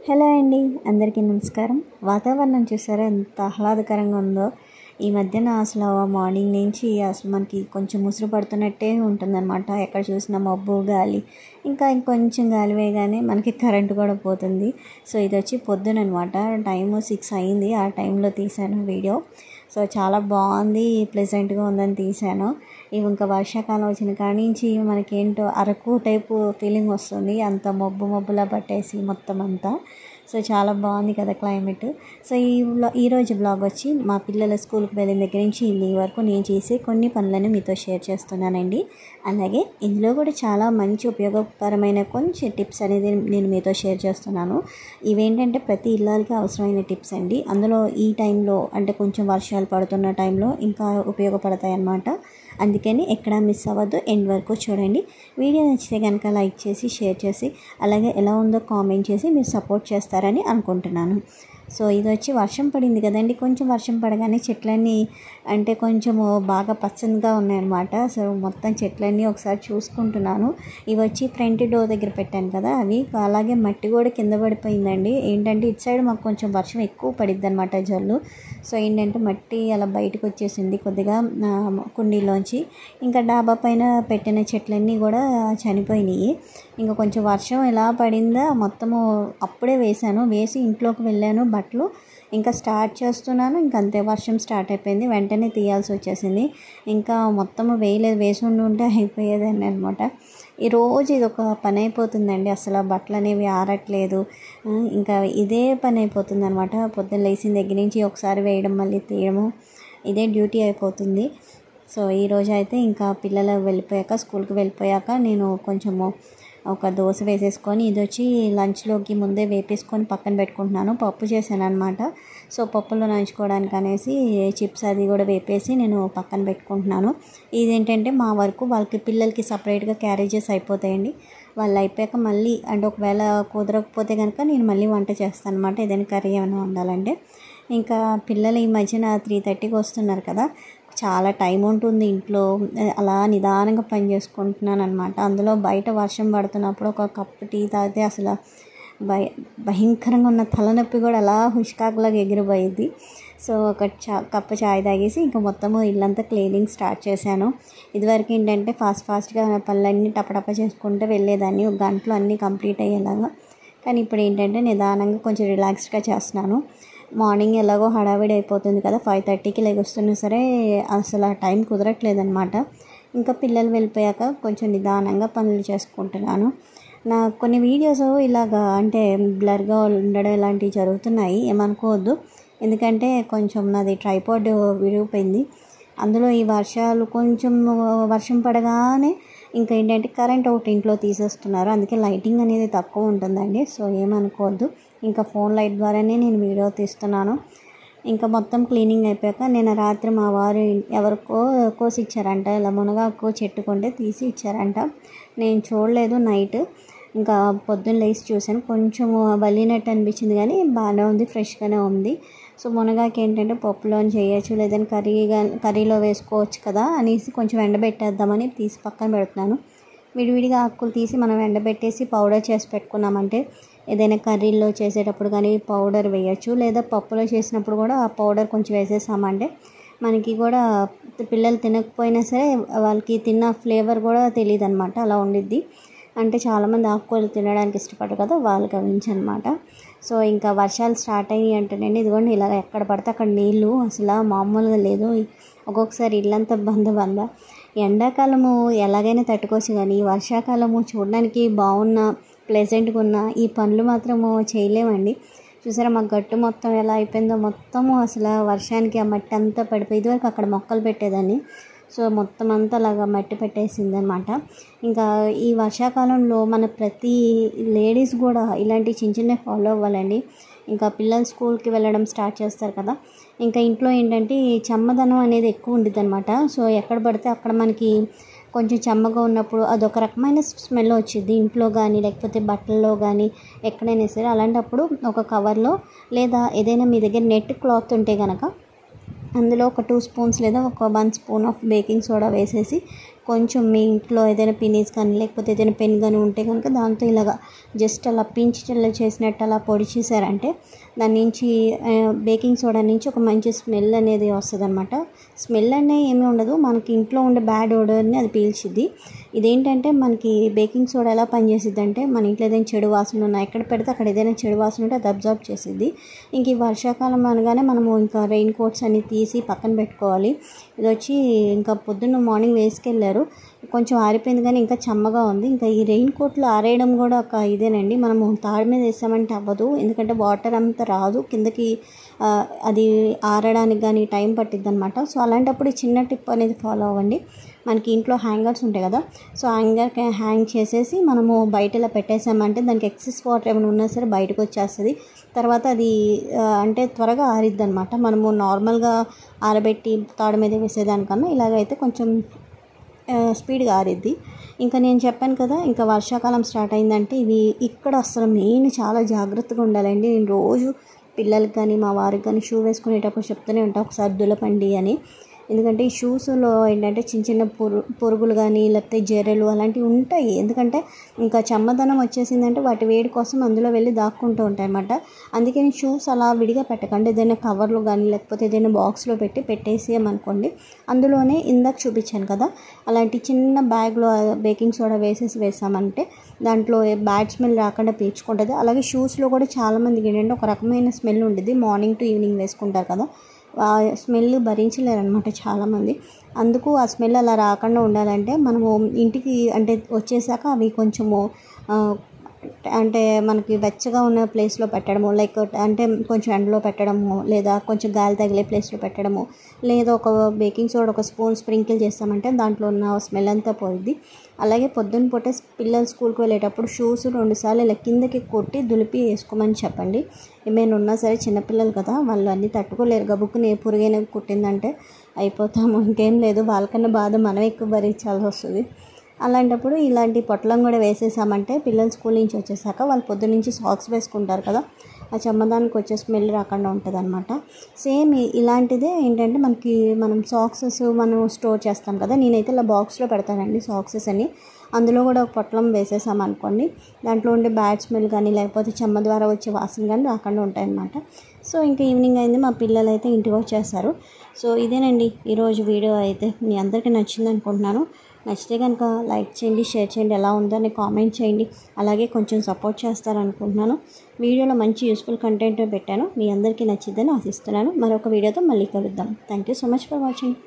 Hello అండి, అందరికీ నమస్కారం. వాతావరణం చూసారా ఎంత ఆహ్లాదకరంగా ఉందో. ఈ మధ్యన అసలు మార్నింగ్ నుంచి అసలు మనకి కొంచెం ముసురు పడుతున్నట్టే ఉంటుందన్నమాట. ఎక్కడ చూసినా మబ్బు, గాలి, ఇంకా ఇంకొంచెం గాలి వేయగానే మనకి కరెంటు కూడా పోతుంది. సో ఇది వచ్చి పొద్దుననమాట, టైము 6 అయింది. ఆ టైంలో తీశాను వీడియో. సో చాలా బాగుంది, ప్లెజెంట్గా ఉందని తీశాను. ఇవి ఇంకా వర్షాకాలం వచ్చిన కాడి నుంచి మనకేంటో అరకు టైపు ఫీలింగ్ వస్తుంది, అంత మబ్బులా పట్టేసి మొత్తం అంతా. సో చాలా బాగుంది కదా క్లైమేట్. సో ఈరోజు బ్లాగ్ వచ్చి మా పిల్లల స్కూల్కి వెళ్ళిన దగ్గర నుంచి ఈ వరకు నేను చేసే కొన్ని పనులను మీతో షేర్ చేస్తున్నానండి. అలాగే ఇందులో కూడా చాలా మంచి ఉపయోగకరమైన కొంచెం టిప్స్ అనేది నేను మీతో షేర్ చేస్తున్నాను. ఇవేంటంటే ప్రతి ఇళ్ళకి అవసరమైన టిప్స్ అండి. అందులో ఈ టైంలో అంటే కొంచెం వర్షాలు పడుతున్న టైంలో ఇంకా ఉపయోగపడతాయి అన్నమాట. అందుకని ఎక్కడ మిస్ అవ్వద్దు, ఎండ్ వరకు చూడండి. వీడియో నచ్చితే కనుక లైక్ చేసి షేర్ చేసి అలాగే ఎలా ఉందో కామెంట్ చేసి మీరు సపోర్ట్ చేస్తారని అనుకుంటున్నాను. సో ఇది వచ్చి వర్షం పడింది కదండి, కొంచెం వర్షం పడగానే చెట్లన్నీ అంటే కొంచెము బాగా పచ్చగా ఉన్నాయన్నమాట. సో మొత్తం చెట్లన్నీ ఒకసారి చూసుకుంటున్నాను. ఇవి వచ్చి ఫ్రంట్ డోర్ దగ్గర పెట్టాను కదా అవి, అలాగే మట్టి కూడా కింద పడిపోయిందండి. ఏంటంటే ఇటు సైడ్ మాకు కొంచెం వర్షం ఎక్కువ పడిద్ది అనమాట, జల్లు. సో ఏంటంటే మట్టి అలా బయటకు వచ్చేసింది కొద్దిగా కుండీలోంచి. ఇంకా డాబా పైన పెట్టిన చెట్లన్నీ కూడా చనిపోయినాయి. ఇంకా కొంచెం వర్షం ఎలా పడిందా మొత్తము అప్పుడే వేసి ఇంట్లోకి వెళ్ళాను. బట్టలు ఇంకా స్టార్ట్ చేస్తున్నాను, ఇంకంతే వర్షం స్టార్ట్ అయిపోయింది. వెంటనే తీయాల్సి వచ్చేసింది. ఇంకా మొత్తము వేసి ఉంటే అయిపోయేదని అనమాట. ఈరోజు ఇది ఒక పని అయిపోతుందండి. అసలు బట్టలు అనేవి ఆరట్లేదు. ఇంకా ఇదే పని అయిపోతుంది అనమాట. పొద్దున్న లేచిన దగ్గర నుంచి ఒకసారి వేయడం మళ్ళీ తీయడము ఇదే డ్యూటీ అయిపోతుంది. సో ఈరోజు అయితే ఇంకా పిల్లలు వెళ్ళిపోయాక, స్కూల్కి వెళ్ళిపోయాక నేను కొంచెము ఒక దోశ వేసేసుకొని ఇది వచ్చి లంచ్లోకి ముందే వేపేసుకొని పక్కన పెట్టుకుంటున్నాను. పప్పు చేశాను అనమాట. సో పప్పులో నంచుకోవడానికి అనేసి చిప్స్ అది కూడా వేపేసి నేను పక్కన పెట్టుకుంటున్నాను. ఇదేంటంటే మా వరకు వాళ్ళకి పిల్లలకి సపరేట్గా క్యారేజెస్ అయిపోతాయండి. వాళ్ళు అయిపోయాక మళ్ళీ అంటే ఒకవేళ కుదరకపోతే కనుక నేను మళ్ళీ వంట చేస్తాను అనమాట, ఏదైనా కర్రీ ఏమైనా వండాలంటే. ఇంకా పిల్లలు ఈ మధ్యన 3:30కి వస్తున్నారు కదా, చాలా టైం ఉంటుంది ఇంట్లో. అలా నిదానంగా పని చేసుకుంటున్నాను అనమాట. అందులో బయట వర్షం పడుతున్నప్పుడు ఒక కప్పు టీ తాగితే అసలు భయంకరంగా ఉన్న తలనొప్పి కూడా అలా హుష్కాకులాగా ఎగిరిపోయింది. సో ఒక కప్పు చాయ్ తాగేసి ఇంకా మొత్తము ఇల్లంతా క్లీనింగ్ స్టార్ట్ చేశాను. ఇదివరకు ఏంటంటే ఫాస్ట్గా పనులన్నీ టపటప చేసుకుంటూ వెళ్ళేదాన్ని, ఒక గంటలో అన్నీ కంప్లీట్ అయ్యేలాగా. కానీ ఇప్పుడు ఏంటంటే నిదానంగా కొంచెం రిలాక్స్డ్గా చేస్తున్నాను. మార్నింగ్ ఎలాగో హడావిడి అయిపోతుంది కదా, 5:30కి లెగొస్తున్నా సరే అసలు ఆ టైం కుదరట్లేదనమాట. ఇంకా పిల్లలు వెళ్ళిపోయాక కొంచెం నిదానంగా పనులు చేసుకుంటున్నాను. నా కొన్ని వీడియోస్ ఇలాగా అంటే బ్లర్గా ఉండడం ఇలాంటివి జరుగుతున్నాయి, ఏమనుకోవద్దు. ఎందుకంటే కొంచెం నాది ట్రైపాడ్ విరిగిపోయింది. అందులో ఈ వర్షాలు కొంచెం వర్షం పడగానే ఇంకా ఏంటంటే కరెంట్ ఒకటి ఇంట్లో తీసేస్తున్నారు, అందుకే లైటింగ్ అనేది తక్కువ ఉంటుందండి. సో ఏమనుకోవద్దు. ఇంకా ఫోన్ లైట్ ద్వారానే నేను వీడియో తీస్తున్నాను. ఇంకా మొత్తం క్లీనింగ్ అయిపోయాక నేను రాత్రి మా వారు ఎవరికో కోసి ఇచ్చారంట, ఇలా మునగాకు చెట్టు కొంటే తీసి ఇచ్చారంట. నేను చూడలేదు నైట్. ఇంకా పొద్దున్న లేచి చూశాను, కొంచెం వలినట్టు అనిపించింది కానీ బాగానే ఉంది, ఫ్రెష్గానే ఉంది. సో మునగాకు ఏంటంటే పప్పులో చేయొచ్చు, లేదని కర్రీలో వేసుకోవచ్చు కదా అనేసి కొంచెం ఎండబెట్టేద్దామని తీసి పక్కన పెడుతున్నాను. విడివిడిగా ఆకులు తీసి మనం ఎండబెట్టేసి పౌడర్ చేసి పెట్టుకున్నామంటే ఏదైనా కర్రీలో చేసేటప్పుడు కానీ పౌడర్ వేయచ్చు, లేదా పప్పులో చేసినప్పుడు కూడా ఆ పౌడర్ కొంచెం వేసేసామంటే మనకి కూడా పిల్లలు తినకపోయినా సరే వాళ్ళకి తిన్న ఫ్లేవర్ కూడా తెలియదు అనమాట, అలా ఉండిద్ది. అంటే చాలామంది ఆకుకూరలు తినడానికి ఇష్టపడరు కదా, వాళ్ళ గురించి అనమాట. సో ఇంకా వర్షాలు స్టార్ట్ అయ్యి అంటేనండి ఇదిగోండి ఇలా ఎక్కడ పడితే అక్కడ నీళ్ళు అసలు మామూలుగా లేదు. ఒక్కొక్కసారి ఇల్లంతా బంద. ఎండాకాలము ఎలాగైనా తట్టుకోవచ్చు, కానీ వర్షాకాలము చూడడానికి బాగున్న ప్లెజెంట్గా ఉన్న ఈ పనులు మాత్రము చేయలేమండి. చూసారా మా గట్టు మొత్తం ఎలా అయిపోయిందో, మొత్తము అసలు వర్షానికి ఆ మట్టి అంతా పడిపోయి, ఇదివరకు అక్కడ మొక్కలు పెట్టేదాన్ని. సో మొత్తం అంతా అలాగా మట్టి పెట్టేసింది అనమాట. ఇంకా ఈ వర్షాకాలంలో మన ప్రతి లేడీస్ కూడా ఇలాంటి చిన్న ఫాలో అవ్వాలండి. ఇంకా పిల్లలు స్కూల్కి వెళ్ళడం స్టార్ట్ చేస్తారు కదా, ఇంకా ఇంట్లో ఏంటంటే చెమ్మదనం అనేది ఎక్కువ ఉంటుంది అనమాట. సో ఎక్కడ పడితే అక్కడ మనకి కొంచెం చెమ్మగా ఉన్నప్పుడు అదొక రకమైన స్మెల్ వచ్చింది ఇంట్లో కానీ, లేకపోతే బట్టల్లో కానీ, ఎక్కడైనా సరే. అలాంటప్పుడు ఒక కవర్లో లేదా ఏదైనా మీ దగ్గర నెట్ క్లాత్ ఉంటే కనుక అందులో ఒక 2 స్పూన్స్ లేదా ఒక 1 స్పూన్ ఆఫ్ బేకింగ్ సోడా వేసేసి కొంచెం మీ ఇంట్లో ఏదైనా పినీస్ కానీ లేకపోతే ఏదైనా పెన్ కానీ ఉంటే కనుక దాంతో ఇలాగా జస్ట్ అలా పించి చేసినట్టు అలా పొడి చేశారంటే దాని నుంచి బేకింగ్ సోడా నుంచి ఒక మంచి స్మెల్ అనేది వస్తుంది అనమాట. స్మెల్ అనేది ఏమీ ఉండదు, మనకి ఇంట్లో ఉండే బ్యాడ్ ఓడర్ని అది పీల్చిద్ది. ఇదేంటంటే మనకి బేకింగ్ సోడా ఎలా పనిచేసిద్ది అంటే మన ఇంట్లో ఏదైనా చెడు వాసన ఉన్నా ఎక్కడ పెడితే అక్కడ ఏదైనా చెడు వాసన ఉంటే అది అబ్జర్వ్ చేసిద్ది. ఇంక ఈ వర్షాకాలం అనగానే మనము ఇంకా రెయిన్ కోట్స్ అన్ని తీసి పక్కన పెట్టుకోవాలి. ఇది వచ్చి ఇంకా పొద్దున్న మార్నింగ్ వేసుకెళ్ళారు, కొంచెం ఆరిపోయింది కానీ ఇంకా చెమ్మగా ఉంది. ఇంకా ఈ రెయిన్ కోట్లు ఆరేయడం కూడా ఒక ఇదేనండి, మనము తాడు మీద వేసామంటే అవ్వదు, ఎందుకంటే వాటర్ అంతా రాదు కిందకి, అది ఆరడానికి కానీ టైం పట్టిద్ది అనమాట. సో అలాంటప్పుడు చిన్న టిప్ అనేది ఫాలో అవ్వండి. మనకి ఇంట్లో హ్యాంగర్స్ ఉంటాయి కదా, సో హ్యాంగర్కి హ్యాంగ్ చేసేసి మనము బయట ఇలా పెట్టేసామంటే దానికి ఎక్సెస్ వాటర్ ఏమైనా ఉన్నా సరే బయటకు వచ్చేస్తుంది. తర్వాత అది అంటే త్వరగా ఆరిద్ది అనమాట. మనము నార్మల్గా ఆరబెట్టి తాడు మీద వేసేదానికన్నా ఇలాగైతే కొంచెం స్పీడ్గా ఆరిద్ది. ఇంకా నేను చెప్పాను కదా, ఇంకా వర్షాకాలం స్టార్ట్ అయిందంటే ఇవి ఇక్కడ అసలు మెయిన్ చాలా జాగ్రత్తగా ఉండాలండి. నేను రోజు పిల్లలకి కానీ మా వారికి కానీ షూ వేసుకునేటప్పుడు చెప్తూనే ఉంటాను ఒకసారి దులపండి అని. ఎందుకంటే ఈ షూస్లో ఏంటంటే చిన్న చిన్న పురుగులు కానీ లేకపోతే జెర్రలు అలాంటివి ఉంటాయి. ఎందుకంటే ఇంకా చెమ్మదనం వచ్చేసిందంటే వాటి వేడి కోసం అందులో వెళ్ళి దాక్కుంటూ ఉంటాయి అన్నమాట. అందుకని షూస్ అలా విడిగా పెట్టకండి, ఏదైనా కవర్లో కానీ లేకపోతే ఏదైనా బాక్స్లో పెట్టేసేయమనుకోండి. అందులోనే ఇందాక చూపించాను కదా అలాంటి చిన్న బ్యాగ్లో బేకింగ్ సోడా వేసామంటే దాంట్లో బ్యాడ్ స్మెల్ రాకుండా పీల్చుకుంటుంది. అలాగే షూస్లో కూడా చాలామందికి ఏంటంటే ఒక రకమైన స్మెల్ ఉంటుంది, మార్నింగ్ టు ఈవినింగ్ వేసుకుంటారు కదా, ఆ స్మెల్ భరించలేరనమాట చాలామంది. అందుకు ఆ స్మెల్ అలా రాకుండా ఉండాలంటే మనము ఇంటికి అంటే వచ్చేసాక అవి కొంచెము అంటే మనకి వెచ్చగా ఉన్న ప్లేస్లో పెట్టడము, లైక్ అంటే కొంచెం ఎండలో పెట్టడము లేదా కొంచెం గాలి తగిలే ప్లేస్లో పెట్టడము, లేదా ఒక బేకింగ్ సోడా ఒక స్పూన్ స్ప్రింకిల్ చేస్తామంటే దాంట్లో ఉన్న స్మెల్ అంతా పోయిద్ది. అలాగే పొద్దున్న పూటే పిల్లలు స్కూల్కి వెళ్ళేటప్పుడు షూస్ 2 సార్లు ఇలా కిందకి కొట్టి దులిపి వేసుకోమని చెప్పండి. ఏమైనా ఉన్నా సరే చిన్నపిల్లలు కదా, వాళ్ళు అన్నీ తట్టుకోలేరు, గబుక్కుని ఏ పురుగైనా కుట్టిందంటే అయిపోతాము, ఇంకేం లేదు, వాళ్ళకన్నా బాధ మనం ఎక్కువ భరించాల్సి వస్తుంది. అలాంటప్పుడు ఇలాంటి పొట్లం కూడా వేసేసామంటే పిల్లలు స్కూల్ నుంచి వచ్చేసాక వాళ్ళు పొద్దున్నుంచి సాక్స్ వేసుకుంటారు కదా, ఆ చెమ్మదానికి వచ్చే స్మెల్ రాకుండా ఉంటుంది అనమాట. సేమ్ ఇలాంటిదే ఏంటంటే మనం సాక్సెస్ మనం స్టోర్ చేస్తాం కదా, నేనైతే ఇలా బాక్స్లో పెడతానండి సాక్సెస్ అని. అందులో కూడా ఒక పొట్లం వేసేసామనుకోండి దాంట్లో ఉండే బ్యాడ్ స్మెల్ కానీ లేకపోతే చెమ్మ ద్వారా వచ్చే వాసన కానీ రాకుండా ఉంటాయన్నమాట. సో ఇంకా ఈవినింగ్ అయింది, మా పిల్లలు అయితే ఇంటికి వచ్చేసారు. సో ఇదేనండి ఈరోజు వీడియో అయితే మీ అందరికీ నచ్చింది అనుకుంటున్నాను. నచ్చితే కనుక లైక్ చేయండి, షేర్ చేయండి, ఎలా ఉందో అని కామెంట్ చేయండి. అలాగే కొంచెం సపోర్ట్ చేస్తారనుకుంటున్నాను. వీడియోలో మంచి యూస్ఫుల్ కంటెంట్ పెట్టాను, మీ అందరికీ నచ్చిద్దని ఆశిస్తున్నాను. మరొక వీడియోతో మళ్ళీ కలుద్దాం. Thank you so much for watching.